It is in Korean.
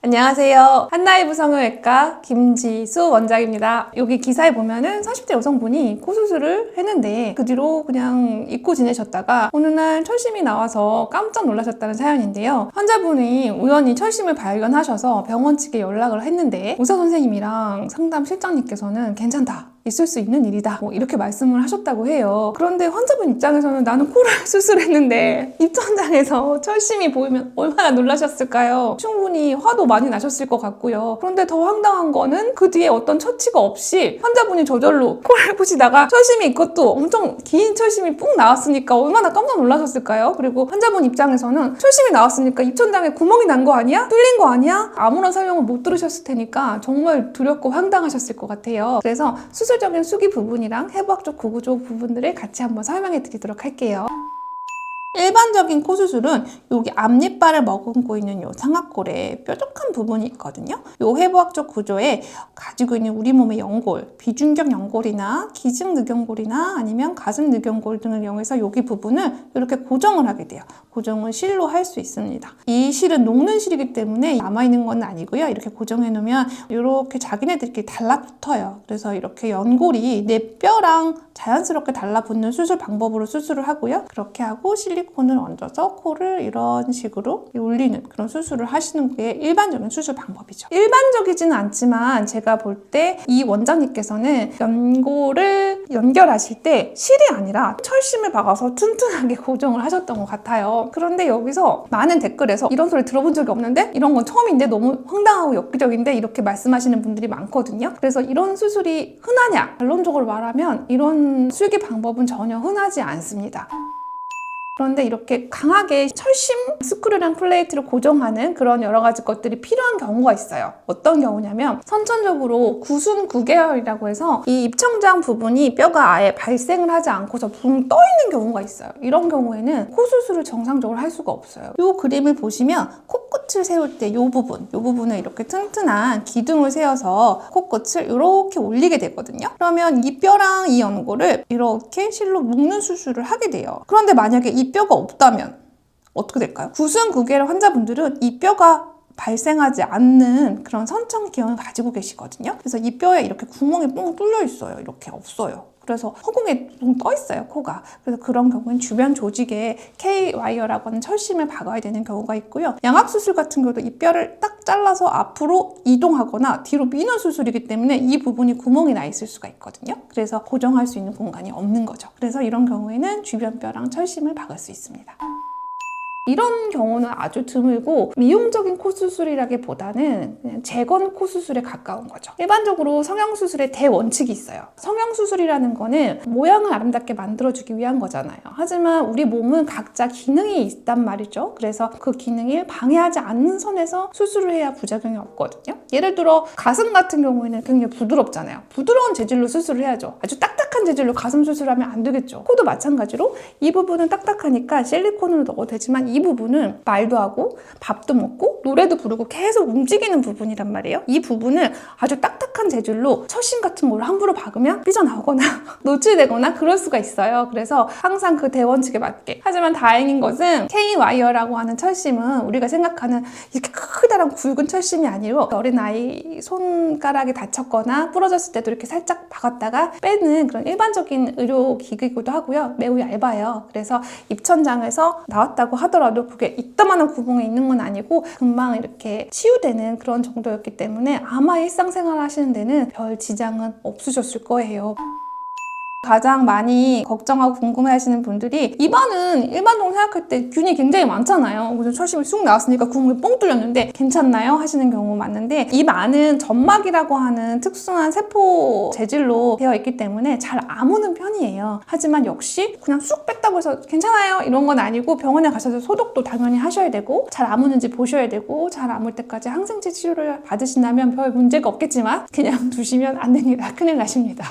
안녕하세요. 한나이브 성형외과 김지수 원장입니다. 여기 기사에 보면은 40대 여성분이 코수술을 했는데 그 뒤로 그냥 잊고 지내셨다가 어느 날 철심이 나와서 깜짝 놀라셨다는 사연인데요. 환자분이 우연히 철심을 발견하셔서 병원 측에 연락을 했는데 의사 선생님이랑 상담 실장님께서는 괜찮다. 있을 수 있는 일이다. 이렇게 말씀을 하셨다고 해요. 그런데 환자분 입장에서는 나는 코를 수술했는데 입천장에서 철심이 보이면 얼마나 놀라셨을까요? 충분히 화도 많이 나셨을 것 같고요. 그런데 더 황당한 거는 그 뒤에 어떤 처치가 없이 환자분이 저절로 코를 보시다가 철심이 그것도 엄청 긴 철심이 뿡 나왔으니까 얼마나 깜짝 놀라셨을까요? 그리고 환자분 입장에서는 철심이 나왔으니까 입천장에 구멍이 난 거 아니야? 뚫린 거 아니야? 아무런 설명을 못 들으셨을 테니까 정말 두렵고 황당하셨을 것 같아요. 그래서 수술적인 수기 부분이랑 해부학적 구조 부분들을 같이 한번 설명해 드리도록 할게요. 일반적인 코수술은 여기 앞니빨을 머금고 있는 요 상악골에 뾰족한 부분이 있거든요. 요 해부학적 구조에 가지고 있는 우리 몸의 연골, 비중격 연골이나 기증늑연골이나 아니면 가슴 늑연골 등을 이용해서 여기 부분을 이렇게 고정을 하게 돼요. 고정은 실로 할 수 있습니다. 이 실은 녹는 실이기 때문에 남아있는 건 아니고요. 이렇게 고정해 놓으면 이렇게 자기네들끼리 달라붙어요. 그래서 이렇게 연골이 내 뼈랑 자연스럽게 달라붙는 수술 방법으로 수술을 하고요. 그렇게 하고 실리콘을 얹어서 코를 이런 식으로 올리는 그런 수술을 하시는 게 일반적인 수술 방법이죠. 일반적이지는 않지만 제가 볼 때 이 원장님께서는 연골을 연결하실 때 실이 아니라 철심을 박아서 튼튼하게 고정을 하셨던 것 같아요. 그런데 여기서 많은 댓글에서 이런 소리 들어본 적이 없는데? 이런 건 처음인데? 너무 황당하고 엽기적인데? 이렇게 말씀하시는 분들이 많거든요. 그래서 이런 수술이 흔하냐? 결론적으로 말하면 이런 수기 방법은 전혀 흔하지 않습니다. 그런데 이렇게 강하게 철심 스크류랑 플레이트를 고정하는 그런 여러 가지 것들이 필요한 경우가 있어요. 어떤 경우냐면 선천적으로 구순구계열이라고 해서 이 입천장 부분이 뼈가 아예 발생을 하지 않고서 붕 떠 있는 경우가 있어요. 이런 경우에는 코 수술을 정상적으로 할 수가 없어요. 이 그림을 보시면 코끝을 세울 때 이 부분을 이렇게 튼튼한 기둥을 세워서 코끝을 이렇게 올리게 되거든요. 그러면 이 뼈랑 이 연골을 이렇게 실로 묶는 수술을 하게 돼요. 그런데 만약에 이 뼈가 없다면 어떻게 될까요? 구순구계열 환자분들은 이 뼈가 발생하지 않는 그런 선천 기형을 가지고 계시거든요. 그래서 이 뼈에 이렇게 구멍이 뻥 뚫려 있어요. 이렇게 없어요. 그래서 허공에 붕 떠 있어요, 코가. 그래서 그런 경우는 주변 조직에 K-와이어라고 하는 철심을 박아야 되는 경우가 있고요. 양악수술 같은 경우도 이 뼈를 딱 잘라서 앞으로 이동하거나 뒤로 미는 수술이기 때문에 이 부분이 구멍이 나 있을 수가 있거든요. 그래서 고정할 수 있는 공간이 없는 거죠. 그래서 이런 경우에는 주변 뼈랑 철심을 박을 수 있습니다. 이런 경우는 아주 드물고 미용적인 코 수술이라기보다는 그냥 재건 코 수술에 가까운 거죠. 일반적으로 성형수술의 대원칙이 있어요. 성형수술이라는 거는 모양을 아름답게 만들어주기 위한 거잖아요. 하지만 우리 몸은 각자 기능이 있단 말이죠. 그래서 그 기능을 방해하지 않는 선에서 수술을 해야 부작용이 없거든요. 예를 들어 가슴 같은 경우에는 굉장히 부드럽잖아요. 부드러운 재질로 수술을 해야죠. 아주 딱딱한 재질로 가슴 수술하면 안 되겠죠. 코도 마찬가지로 이 부분은 딱딱하니까 실리콘으로 넣어도 되지만 이 부분은 말도 하고 밥도 먹고 노래도 부르고 계속 움직이는 부분이란 말이에요. 이 부분을 아주 딱딱한 재질로 철심 같은 걸로 함부로 박으면 삐져나오거나 노출되거나 그럴 수가 있어요. 그래서 항상 그 대원칙에 맞게. 하지만 다행인 것은 K-와이어라고 하는 철심은 우리가 생각하는 이렇게 크다란 굵은 철심이 아니고 어린아이 손가락이 다쳤거나 부러졌을 때도 이렇게 살짝 박았다가 빼는 그런 일반적인 의료기기이기도 하고요. 매우 얇아요. 그래서 입천장에서 나왔다고 하더라도 그게 이따만한 구멍에 있는 건 아니고 금방 이렇게 치유되는 그런 정도였기 때문에 아마 일상생활 하시는 데는 별 지장은 없으셨을 거예요. 가장 많이 걱정하고 궁금해하시는 분들이 입안은 일반적으로 생각할 때 균이 굉장히 많잖아요. 그래서 철심이 쑥 나왔으니까 구멍이 뻥 뚫렸는데 괜찮나요? 하시는 경우 많은데 입 안은 점막이라고 하는 특수한 세포 재질로 되어 있기 때문에 잘 아무는 편이에요. 하지만 역시 그냥 쑥 뺐다고 해서 괜찮아요? 이런 건 아니고 병원에 가셔서 소독도 당연히 하셔야 되고 잘 아무는지 보셔야 되고 잘 아물 때까지 항생제 치료를 받으신다면 별 문제가 없겠지만 그냥 두시면 안 됩니다. 큰일 나십니다.